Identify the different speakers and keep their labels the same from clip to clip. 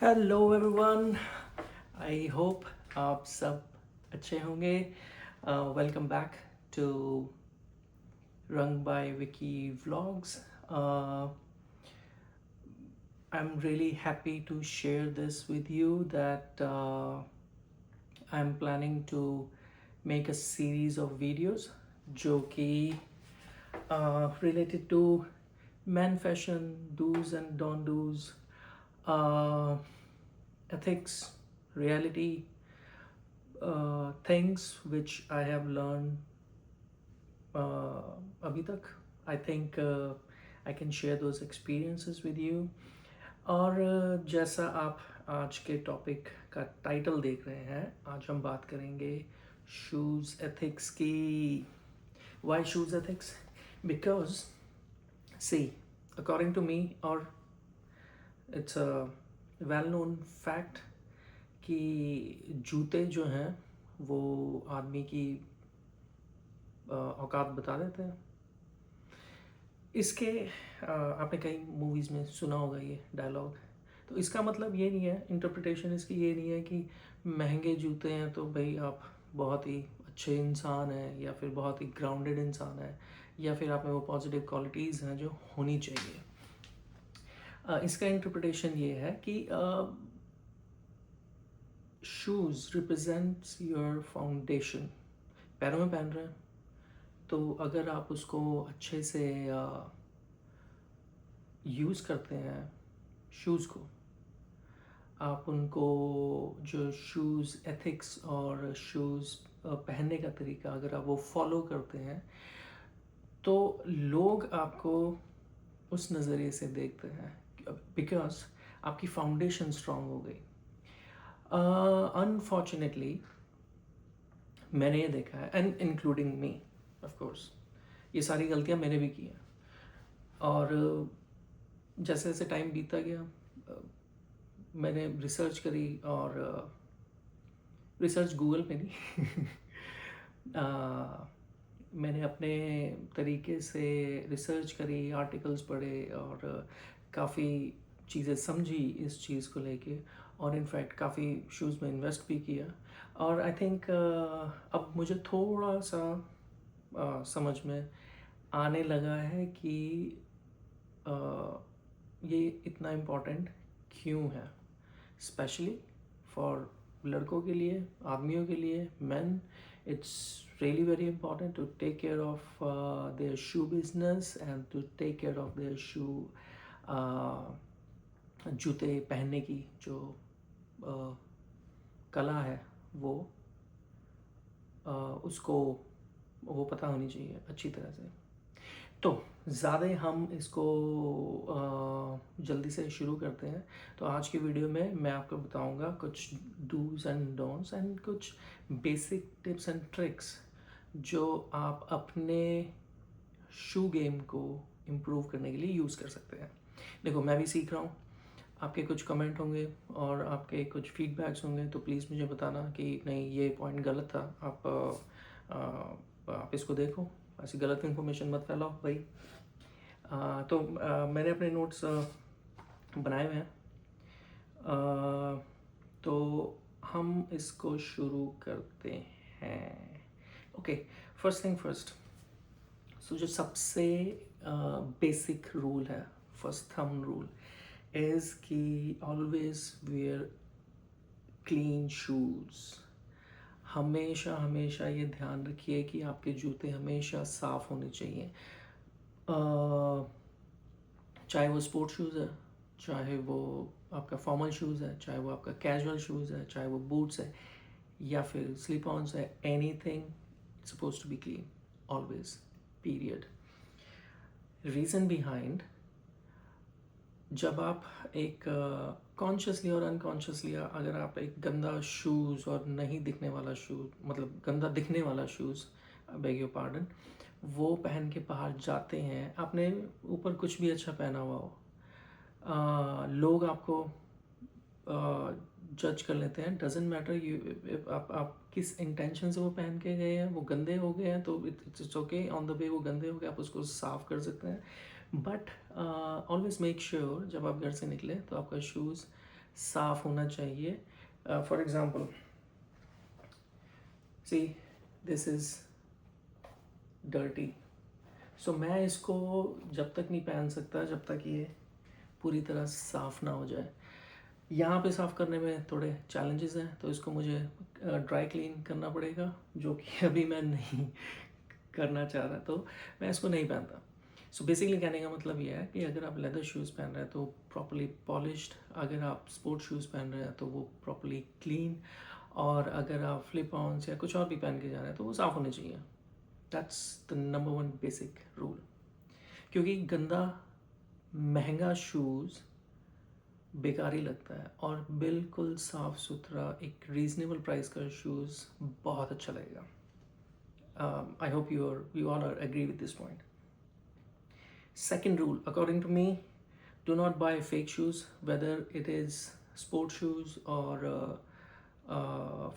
Speaker 1: Hello everyone. I hope आप सब अच्छे होंगे। Welcome back to Rang by Vicky vlogs. I'm really happy to share this with you that I'm planning to make a series of videos जो कि related to men fashion, do's and don't do's, uh, ethics, reality, things which I have learned अभी तक. I think I can share those experiences with you. और जैसा आप आज के topic का टाइटल देख रहे हैं, आज हम बात करेंगे शूज़ एथिक्स की. Why shoes ethics? Because see, according to me, और it's a well known fact कि जूते जो हैं वो आदमी की औकात बता देते हैं. इसके आपने कई मूवीज़ में सुना होगा ये डायलॉग. तो इसका मतलब ये नहीं है, इंटरप्रिटेशन इसकी ये नहीं है कि महंगे जूते हैं तो भाई आप बहुत ही अच्छे इंसान हैं या फिर बहुत ही ग्राउंडेड इंसान है या फिर आप में वो पॉजिटिव क्वालिटीज़ हैं जो होनी चाहिए. इसका इंटरप्रिटेशन ये है कि शूज़ रिप्रेजेंट्स योर फाउंडेशन. पैरों में पहन रहे हैं तो अगर आप उसको अच्छे से यूज़ करते हैं शूज़ को, आप उनको जो शूज़ एथिक्स और शूज़ पहनने का तरीका अगर आप वो फॉलो करते हैं तो लोग आपको उस नज़रिए से देखते हैं बिकॉज आपकी फाउंडेशन स्ट्रांग हो गई. अनफॉर्चुनेटली मैंने ये देखा है, and including me of course, ये सारी गलतियां मैंने भी की हैं. और जैसे जैसे टाइम बीता गया मैंने रिसर्च करी, और रिसर्च गूगल पे नहीं मैंने अपने तरीके से रिसर्च करी, आर्टिकल्स पढ़े और काफ़ी चीज़ें समझी इस चीज़ को लेके, और इनफैक्ट काफ़ी शूज़ में इन्वेस्ट भी किया. और आई थिंक अब मुझे थोड़ा सा समझ में आने लगा है कि ये इतना इम्पोर्टेंट क्यों है, स्पेशली फॉर लड़कों के लिए, आदमियों के लिए, man. It's really very important to take care of their shoe business and to take care of their shoe जूते पहनने की जो कला है वो उसको वो पता होनी चाहिए अच्छी तरह से. तो ज़्यादा हम इसको जल्दी से शुरू करते हैं. तो आज की वीडियो में मैं आपको बताऊंगा कुछ डूज एंड डोंट्स एंड कुछ बेसिक टिप्स एंड ट्रिक्स जो आप अपने शू गेम को इम्प्रूव करने के लिए यूज़ कर सकते हैं. देखो, मैं भी सीख रहा हूँ, आपके कुछ कमेंट होंगे और आपके कुछ फीडबैक्स होंगे, तो प्लीज़ मुझे बताना कि नहीं ये पॉइंट गलत था, आप इसको देखो, ऐसी गलत इन्फॉर्मेशन मत फैलाओ भाई. तो मैंने अपने नोट्स बनाए हुए हैं. तो हम इसको शुरू करते हैं. Okay, first thing first. So जो सबसे बेसिक रूल है, फर्स्ट थंब रूल इज़ कि ऑलवेज वेयर क्लीन शूज़. हमेशा हमेशा ये ध्यान रखिए कि आपके जूते हमेशा साफ़ होने चाहिए. चाहे वो स्पोर्ट शूज़ है, चाहे वो आपका फॉर्मल शूज़ है, चाहे वो आपका कैजुअल शूज़ है, चाहे वो बूट्स है या फिर स्लिप ऑन्स है, anything suppose to be clean always, period. Reason behind, जब आप एक कॉन्शियसली और अनकॉन्शियसली अगर आप एक गंदा शूज़ और नहीं दिखने वाला शूज़, मतलब गंदा दिखने वाला शूज़, बेग योर पार्डन, वो पहन के बाहर जाते हैं, आपने ऊपर कुछ भी अच्छा पहना हुआ हो, लोग आपको जज कर लेते हैं. डजेंट मैटर यू आप किस इंटेंशन से वो पहन के गए हैं. वो गंदे हो गए हैं तो it's okay, on the way वो गंदे हो गए, आप उसको साफ़ कर सकते हैं. बट ऑलवेज मेक श्योर जब आप घर से निकले तो आपका शूज़ साफ़ होना चाहिए. For example, see this is dirty, so मैं इसको जब तक नहीं पहन सकता जब तक ये पूरी तरह साफ़ ना हो जाए. यहाँ पे साफ़ करने में थोड़े चैलेंजेस हैं, तो इसको मुझे ड्राई क्लीन करना पड़ेगा, जो कि अभी मैं नहीं करना चाह रहा, तो मैं इसको नहीं पहनता. सो बेसिकली कहने का मतलब ये है कि अगर आप लेदर शूज़ पहन रहे हैं तो प्रॉपरली पॉलिश्ड, अगर आप स्पोर्ट शूज़ पहन रहे हैं तो वो प्रॉपरली क्लीन, और अगर आप फ्लिप ऑन्स या कुछ और भी पहन के जा रहे हैं तो वो साफ़ होने चाहिए. That's the number one basic rule. क्योंकि गंदा महंगा शूज़ बेकार ही लगता है, और बिल्कुल साफ़ सुथरा एक रीज़नेबल प्राइस का शूज़ बहुत अच्छा लगेगा. I hope you all are agree with this point. Second rule, according to me, do not buy fake shoes, whether it is sport shoes or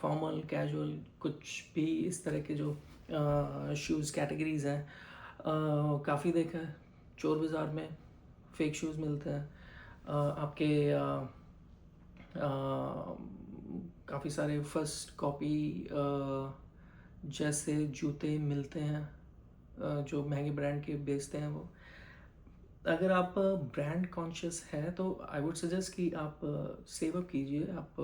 Speaker 1: formal casual, कुछ भी इस तरह के जो शूज़ कैटेगरीज़ हैं. काफ़ी देखा है चोर बाज़ार में फेक शूज़ मिलते हैं. आपके काफ़ी सारे फर्स्ट कॉपी जैसे जूते मिलते हैं, जो महंगे ब्रांड के बेचते हैं वो. अगर आप ब्रांड कॉन्शियस हैं तो आई वुड सजेस्ट कि आप सेव अप कीजिए, आप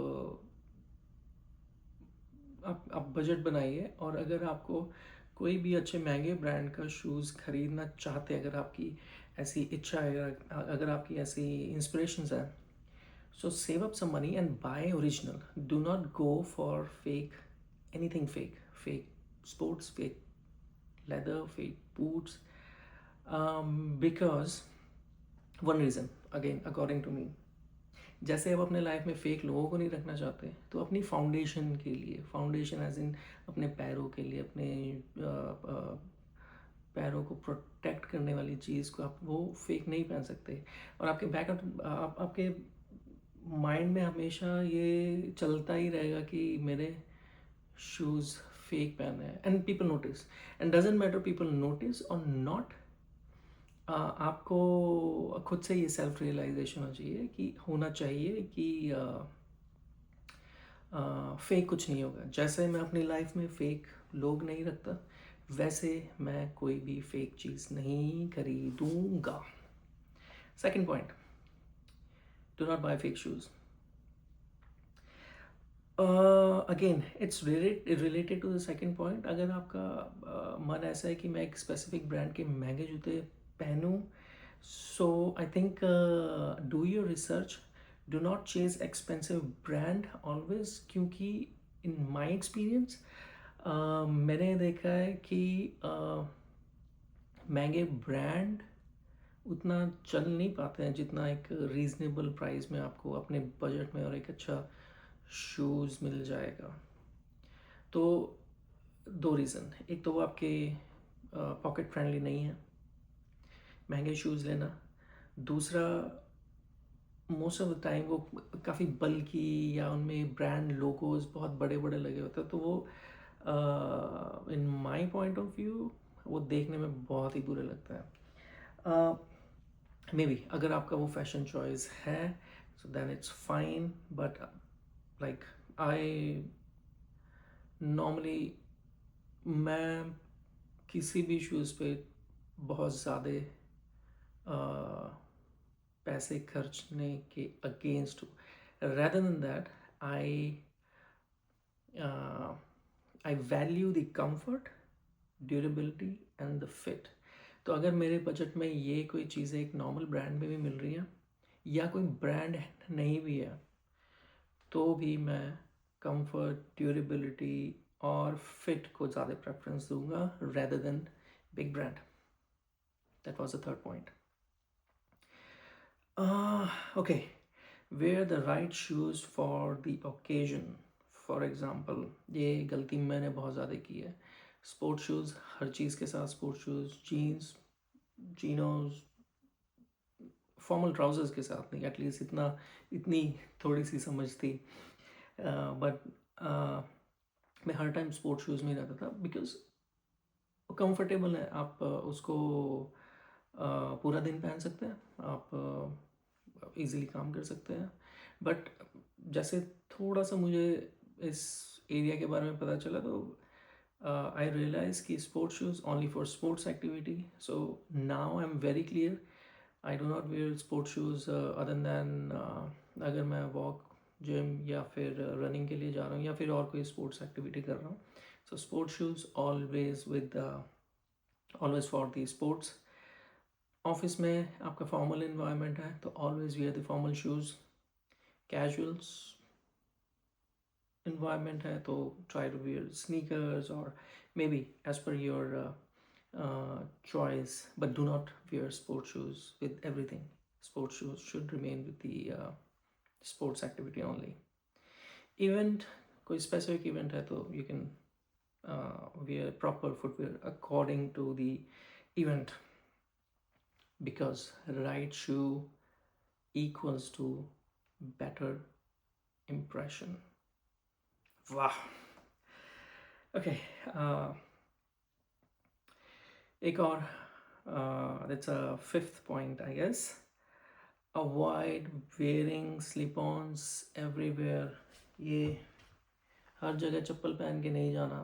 Speaker 1: बजट बनाइए, और अगर आपको कोई भी अच्छे महंगे ब्रांड का शूज़ खरीदना चाहते हैं, अगर आपकी ऐसी इच्छा है, अगर आपकी ऐसी इंस्पिरेशंस हैं, so save up some money and buy original. Do not go for fake anything. Fake sports, fake leather, fake boots, because one reason, again according to me, जैसे आप अपने लाइफ में फेक लोगों को नहीं रखना चाहते, तो अपनी फाउंडेशन के लिए, फाउंडेशन एज इन अपने पैरों के लिए, अपने पैरों को प्रोटेक्ट करने वाली चीज़ को आप वो फेक नहीं पहन सकते. और आपके आपके माइंड में हमेशा ये चलता ही रहेगा कि मेरे शूज़ फेक पहने हैं, and people notice, and doesn't matter people notice और नॉट. आपको खुद से ये सेल्फ रियलाइजेशन होना चाहिए कि फेक कुछ नहीं होगा. जैसे मैं अपनी लाइफ में फेक लोग नहीं रखता, वैसे मैं कोई भी फेक चीज़ नहीं खरीदूंगा. Second point, do not buy fake shoes. Again it's related to the second point. अगर आपका मन ऐसा है कि मैं एक स्पेसिफिक ब्रांड के महंगे जूते पहनूं, so I think do your research. Do not chase expensive brand always, क्योंकि इन माई एक्सपीरियंस मैंने देखा है कि महंगे ब्रांड उतना चल नहीं पाते हैं जितना एक रीज़नेबल प्राइस में आपको अपने बजट में और एक अच्छा शूज़ मिल जाएगा. तो दो रीज़न, एक तो वो आपके पॉकेट फ्रेंडली नहीं है महंगे शूज़ लेना. दूसरा, मोस्ट ऑफ द टाइम वो काफ़ी बल्की, या उनमें ब्रांड लोगोज बहुत बड़े बड़े लगे होते हैं, तो वो इन माई पॉइंट ऑफ व्यू वो देखने में बहुत ही बुरे लगता है. मे बी अगर आपका वो फैशन चॉइस है so then it's fine, but like I normally, मैं किसी भी शूज़ पे बहुत ज़्यादा पैसे खर्चने के अगेंस्ट हूँ. Rather than that I value the comfort, durability and the fit. तो अगर मेरे बजट में ये कोई चीज़ें एक नॉर्मल ब्रांड में भी मिल रही हैं, या कोई ब्रांड नहीं भी है, तो भी मैं कंफर्ट, ड्यूरेबिलिटी और फिट को ज़्यादा प्रेफरेंस दूंगा rather than big brand. That was the third point. Okay, wear the right shoes for the occasion. For example, ये गलती मैंने बहुत ज़्यादा की है. स्पोर्ट शूज़, हर चीज़ के साथ sport shoes, jeans, chinos, formal trousers के साथ नहीं, एटलीस्ट इतनी थोड़ी सी समझ थी. बट मैं हर टाइम स्पोर्ट शूज़ में रहता था, बिकॉज कंफर्टेबल है. आप उसको पूरा दिन पहन सकते हैं, आप इजीली काम कर सकते हैं. बट जैसे थोड़ा सा मुझे इस एरिया के बारे में पता चला तो I realized कि sports shoes only for sports activity. So now I'm very clear. I do not wear sports shoes other than अगर मैं walk, gym या फिर running के लिए जा रहा हूँ या फिर और कोई sports activity कर रहा हूँ. So sports shoes always with always for the sports. Office में आपका फॉर्मल इन्वायरमेंट है तो always wear the formal shoes. Casuals environment है तो try to wear sneakers or maybe as per your choice, but do not wear sports shoes with everything. Sports shoes should remain with the sports activity only. Event, कोई specific event है तो you can wear proper footwear according to the event, because right shoe equals to better impression. वाह. Okay, एक और that's a fifth point, I guess. Avoid wearing slip-ons everywhere. ये हर जगह चप्पल पहन के नहीं जाना.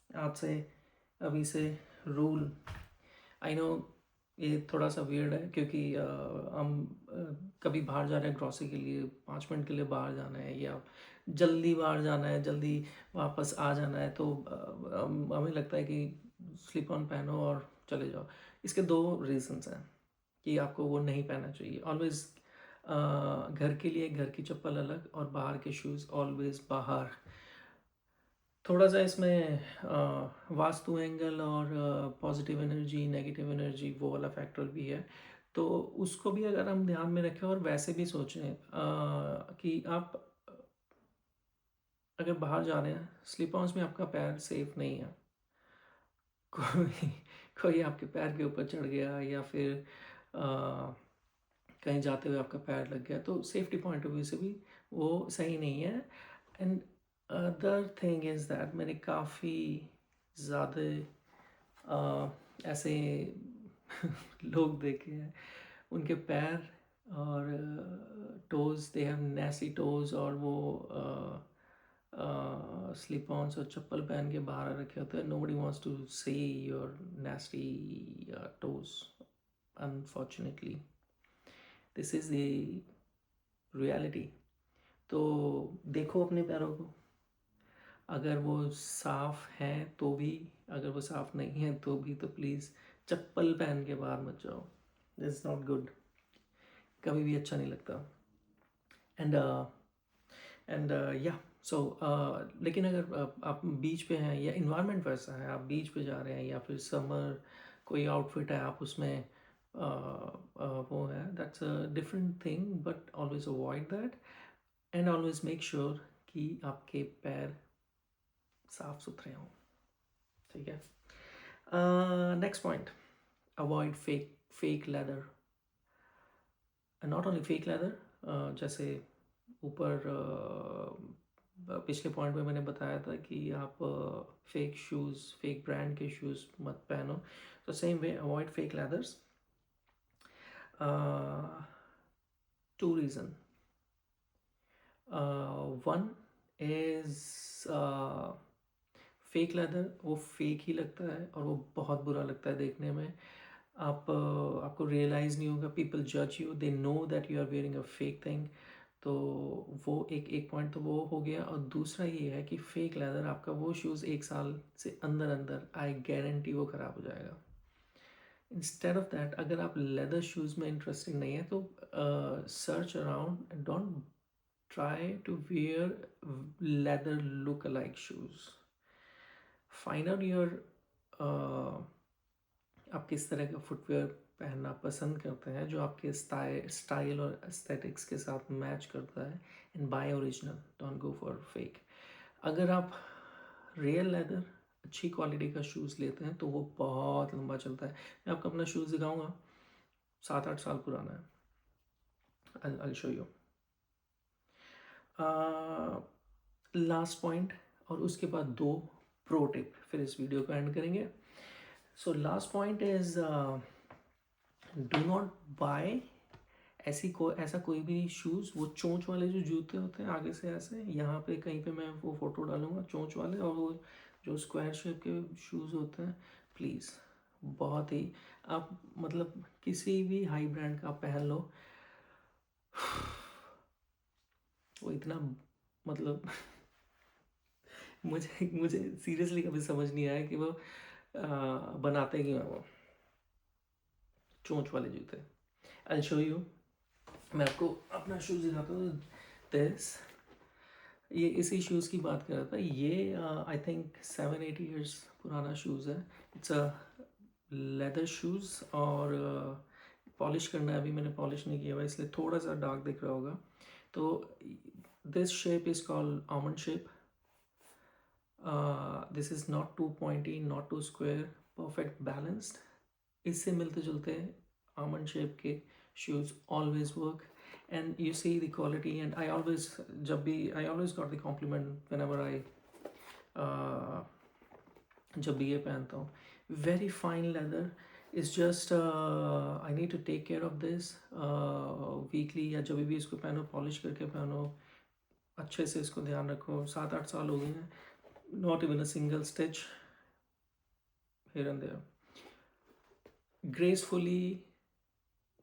Speaker 1: आज से अभी से रूल. आई नो ये थोड़ा सा वियर्ड है क्योंकि हम कभी बाहर जा रहे हैं ग्रॉसरी के लिए, 5 मिनट के लिए बाहर जाना है या जल्दी बाहर जाना है, जल्दी वापस आ जाना है, तो हमें लगता है कि स्लिप ऑन पहनो और चले जाओ. इसके दो रीजंस हैं कि आपको वो नहीं पहनना चाहिए. ऑलवेज घर के लिए घर की चप्पल अलग और बाहर के शूज़ ऑलवेज बाहर. थोड़ा सा इसमें वास्तु एंगल और पॉजिटिव एनर्जी नेगेटिव एनर्जी वो वाला फैक्टर भी है, तो उसको भी अगर हम ध्यान में रखें और वैसे भी सोचें कि आप अगर बाहर जा रहे हैं स्लिप ऑन्स में आपका पैर सेफ नहीं है. कोई कोई आपके पैर के ऊपर चढ़ गया या फिर कहीं जाते हुए आपका पैर लग गया तो सेफ्टी पॉइंट ऑफ व्यू से भी वो सही नहीं है. And other thing is that मैंने काफ़ी ज़्यादा ऐसे लोग देखे हैं उनके पैर और टोज़, दे हैव नेस्टी टोज़, और वो स्लिप ऑन्स और चप्पल पहन के बाहर रखे होते हैं. Nobody wants to see your nasty toes. Unfortunately this is the reality. तो देखो अपने पैरों को, अगर वो साफ़ हैं तो भी, अगर वो साफ़ नहीं है तो भी, तो प्लीज़ चप्पल पहन के बाहर मत जाओ. This is not good. कभी भी अच्छा नहीं लगता. एंड या सो लेकिन अगर आप बीच पे हैं या इन्वायरमेंट वैसा है, आप बीच पे जा रहे हैं या फिर समर कोई आउटफिट है आप उसमें वो है, that's a different thing, but always avoid that and always make sure कि आपके पैर साफ सुथरे हों. ठीक है. Next point, avoid fake leather. Not only fake leather, जैसे ऊपर पिछले पॉइंट में मैंने बताया था कि आप फेक शूज़, फेक ब्रांड के शूज़ मत पहनो. तो same way avoid fake leathers. 2 reason. One is fake leather वो फेक ही लगता है और वो बहुत बुरा लगता है देखने में. आपको रियलाइज़ नहीं होगा. पीपल जज you, they know that you are wearing a fake thing. तो वो एक पॉइंट तो वो हो गया. और दूसरा ये है कि फेक लेदर आपका वो शूज़ 1 साल से अंदर आई गारंटी वो ख़राब हो जाएगा. इंस्टेड ऑफ दैट, अगर आप लेदर शूज़ में इंटरेस्टेड नहीं है तो search around and don't try to wear leather look alike shoes. Find out your आप किस तरह का फुटवेयर पहनना पसंद करते हैं जो आपके स्टाइल और एस्थेटिक्स के साथ मैच करता है, and buy original, don't go for fake. अगर आप रियल लेदर अच्छी क्वालिटी का शूज़ लेते हैं तो वो बहुत लंबा चलता है. मैं आपको अपना शूज़ दिखाऊंगा, 7-8 साल पुराना है. I'll show you. Last point और उसके बाद 2 प्रो टिप, फिर इस वीडियो को एंड करेंगे. So last point is do not buy ऐसा कोई भी शूज़, वो चोंच वाले जो जूते होते हैं आगे से ऐसे, यहाँ पे कहीं पे मैं वो फ़ोटो डालूँगा चोंच वाले, और वो जो स्क्वायर शेप के शूज़ होते हैं, प्लीज़ बहुत ही, आप मतलब किसी भी हाई ब्रांड का आप पहन लो, वो इतना मतलब मुझे मुझे सीरियसली कभी समझ नहीं आया कि वो बनाते क्यों हैं वो चोंच वाले जूते। आई शो यू, मैं आपको अपना शूज़ दिखाता हूँ। दिस, ये इसी शूज़ की बात कर रहा था। ये आई थिंक 7-8 years पुराना शूज़ है। इट्स अ लेदर शूज़, और पॉलिश करना है, अभी मैंने पॉलिश नहीं किया हुआ इसलिए थोड़ा सा डार्क दिख रहा होगा। तो this shape is called almond shape. This is not too pointy, not too square, perfect balanced. इससे मिलते जुलते आमंड शेप के shoes always work, and you see the quality, and I always, I always got the compliment whenever I जब भी ये पहनता हूँ। Very fine leather, it's just I need to take care of this weekly, या जब भी इसको पहनो पॉलिश करके पहनो, अच्छे से इसको ध्यान रखो। 7-8 साल हो गए हैं, not even a single stitch here and there, gracefully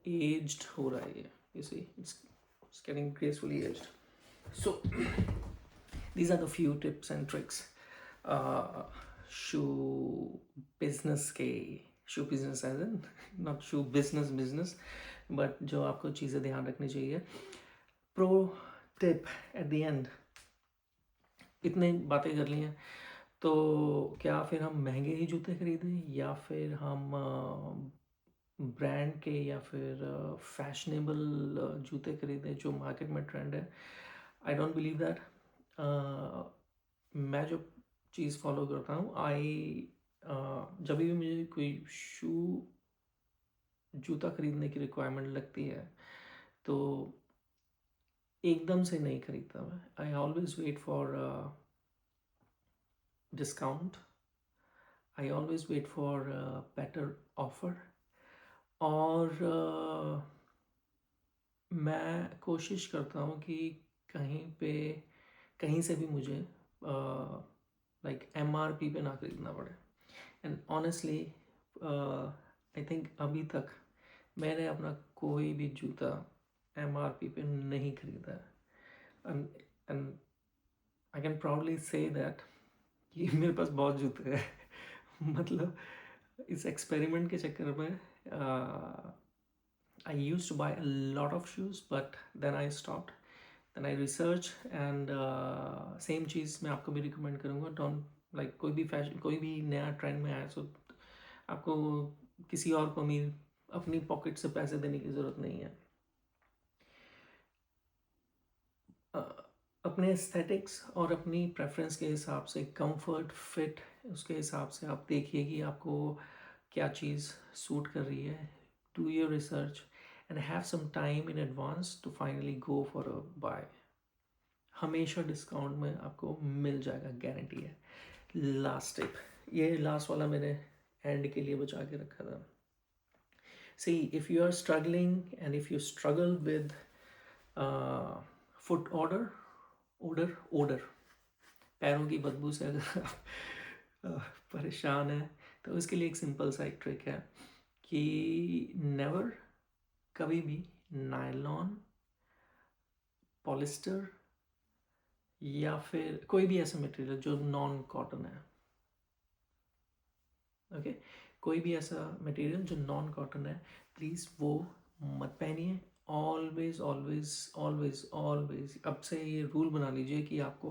Speaker 1: aged हो रहा है ये, you see it's getting gracefully aged. So these are the few tips and tricks shoe business के, shoe business as in not shoe business but जो आपको चीज़ें ध्यान रखनी चाहिए। pro tip at the end, इतने बातें कर ली हैं, तो क्या फिर हम महंगे ही जूते खरीदें, या फिर हम ब्रांड के, या फिर फैशनेबल जूते खरीदें जो मार्केट में ट्रेंड है? I don't believe that. मैं जो चीज़ फॉलो करता हूँ, जब भी मुझे कोई जूता खरीदने की रिक्वायरमेंट लगती है, तो एकदम से नहीं खरीदता मैं। I always wait for discount, I always wait for better offer, और मैं कोशिश करता हूँ कि कहीं से भी मुझे लाइक MRP पे ना खरीदना पड़े। एंड ऑनेस्टली आई थिंक अभी तक मैंने अपना कोई भी जूता MRP पे नहीं खरीदा है। And I can proudly say that कि मेरे पास बहुत जूते हैं। मतलब इस एक्सपेरिमेंट के चक्कर में I used to buy a lot of shoes, but then I stopped. Then I research, and same चीज़ मैं आपको भी रिकमेंड करूँगा। डोंट लाइक, कोई भी फैशन, कोई भी नया ट्रेंड में आया, सो आपको किसी और को अमीर अपनी पॉकेट से पैसे देने की ज़रूरत नहीं है। अपने एस्थेटिक्स और अपनी प्रेफरेंस के हिसाब से, कंफर्ट, फिट, उसके हिसाब से आप देखिए कि आपको क्या चीज़ सूट कर रही है। Do your research and have some time in advance to finally go for a buy. हमेशा डिस्काउंट में आपको मिल जाएगा, गारंटी है। लास्ट टिप, ये लास्ट वाला मैंने एंड के लिए बचा के रखा था। See, if you are struggling and if you struggle with foot odour, पैरों की बदबू से अगर आप परेशान है, तो उसके लिए एक सिंपल सा एक ट्रिक है कि नेवर, कभी भी नायलॉन, पॉलिस्टर, या फिर कोई भी ऐसा मटेरियल जो नॉन कॉटन है, ओके, कोई भी ऐसा मटेरियल जो नॉन कॉटन है, प्लीज़ वो मत पहनिए। ऑलवेज ऑलवेज ऑलवेज ऑलवेज अब से ये रूल बना लीजिए कि आपको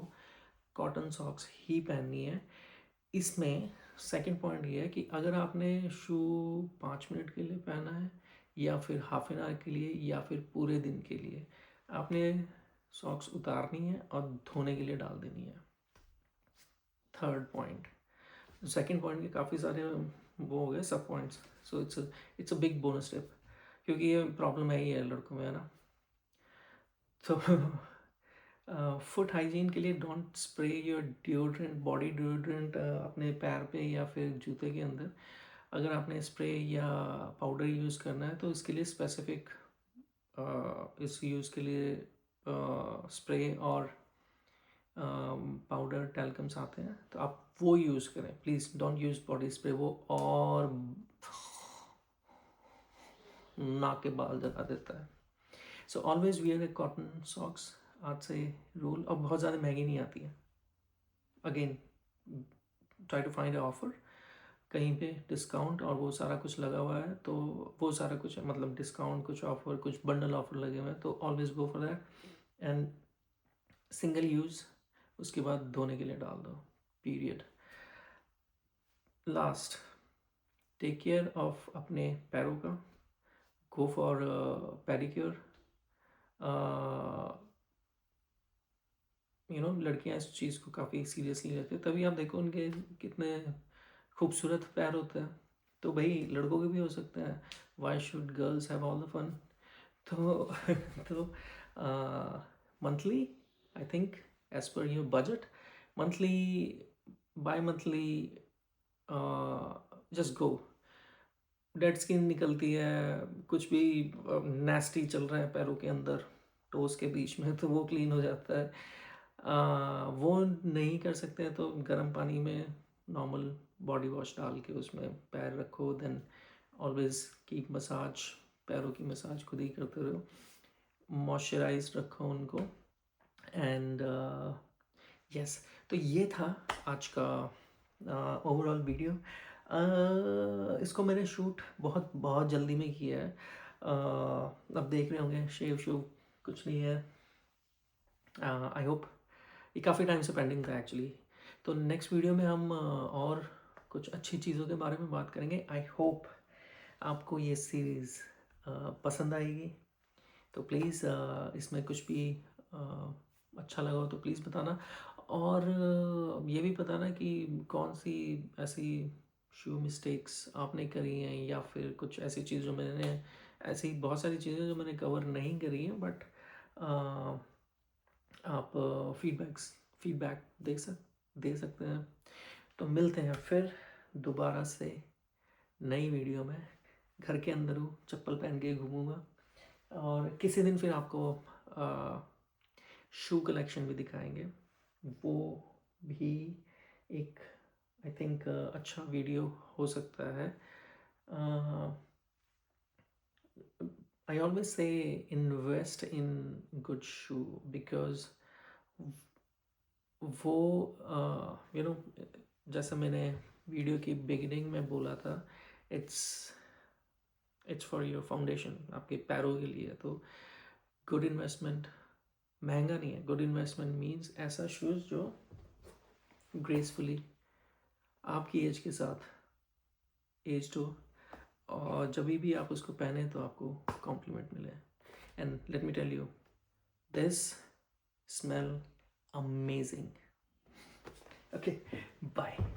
Speaker 1: कॉटन सॉक्स ही पहननी है। इसमें सेकंड पॉइंट ये है कि अगर आपने शू 5 मिनट के लिए पहना है, या फिर हाफ एन आवर के लिए, या फिर पूरे दिन के लिए, आपने सॉक्स उतारनी है और धोने के लिए डाल देनी है। थर्ड पॉइंट, सेकंड पॉइंट के काफ़ी सारे वो हो गए सब points, so it's a big bonus tip, क्योंकि ये प्रॉब्लम है ही है लड़कों में, है ना। तो फुट हाइजीन के लिए don't spray your deodorant, body deodorant अपने पैर पे या फिर जूते के अंदर। अगर आपने स्प्रे या पाउडर यूज़ करना है तो इसके लिए स्पेसिफिक इस यूज़ के लिए स्प्रे और पाउडर टैल्कम्स आते हैं, तो आप वो यूज़ करें please. Don't use body spray, वो और नाक के बाल जला देता है। सो ऑलवेज वियर ए कॉटन सॉक्स, आज से रूल। और बहुत ज़्यादा महंगी नहीं आती है। Again try to find a offer, कहीं पे डिस्काउंट और वो सारा कुछ लगा हुआ है, तो वो सारा कुछ मतलब डिस्काउंट, कुछ ऑफर, कुछ बंडल ऑफर लगे हुए हैं, तो always go for that. And single use, उसके बाद धोने के लिए डाल दो, period. Last, take care of अपने पैरों का, गो फॉर पेडिक्योर। लड़कियां इस चीज़ को काफ़ी सीरियसली लेती है, तभी आप देखो उनके कितने खूबसूरत पैर होते हैं। तो भाई लड़कों के भी हो सकते हैं, why should girls have all the fun. तो तो monthly, I think as per your budget, monthly, bimonthly, just go. Dead skin निकलती है, कुछ भी नेस्टी चल रहा है पैरों के अंदर, टोस के बीच में, तो वो क्लीन हो जाता है। वो नहीं कर सकते हैं तो गर्म पानी में नॉर्मल बॉडी वॉश डाल के उसमें पैर रखो, देन ऑलवेज कीप मसाज, पैरों की मसाज खुद ही करते रहो, मॉइस्चराइज रखो उनको। एंड यस, तो ये था आज का ओवरऑल वीडियो। इसको मैंने शूट बहुत बहुत जल्दी में किया है। अब देख रहे होंगे शेव शूव कुछ नहीं है। आई होप, ये काफ़ी टाइम से पेंडिंग था एक्चुअली। तो नेक्स्ट वीडियो में हम और कुछ अच्छी चीज़ों के बारे में बात करेंगे। आई होप आपको ये सीरीज़ पसंद आएगी। तो प्लीज़ इसमें कुछ भी अच्छा लगा हो तो प्लीज़ बताना। और ये भी बताना कि कौन सी ऐसी शू मिस्टेक्स आपने करी हैं, या फिर कुछ ऐसी चीज़ जो मैंने, ऐसी बहुत सारी चीज़ें जो मैंने कवर नहीं करी हैं, बट आप फीडबैक दे सकते हैं। तो मिलते हैं फिर दोबारा से नई वीडियो में। घर के अंदर हूँ, चप्पल पहन के घूमूंगा, और किसी दिन फिर आपको शू कलेक्शन भी दिखाएंगे। वो भी एक, आई थिंक, अच्छा वीडियो हो सकता है। I always say invest in good shoe, because वो जैसा मैंने वीडियो की बिगिनिंग में बोला था, it's it's for your foundation, आपके पैरों के लिए। तो गुड इन्वेस्टमेंट, महंगा नहीं है, गुड इन्वेस्टमेंट मीन्स ऐसा शूज़ जो ग्रेसफुली आपकी एज के साथ एज हो, और जब भी आप उसको पहने तो आपको कॉम्प्लीमेंट मिले। And let me tell you, this smell amazing. Okay, bye.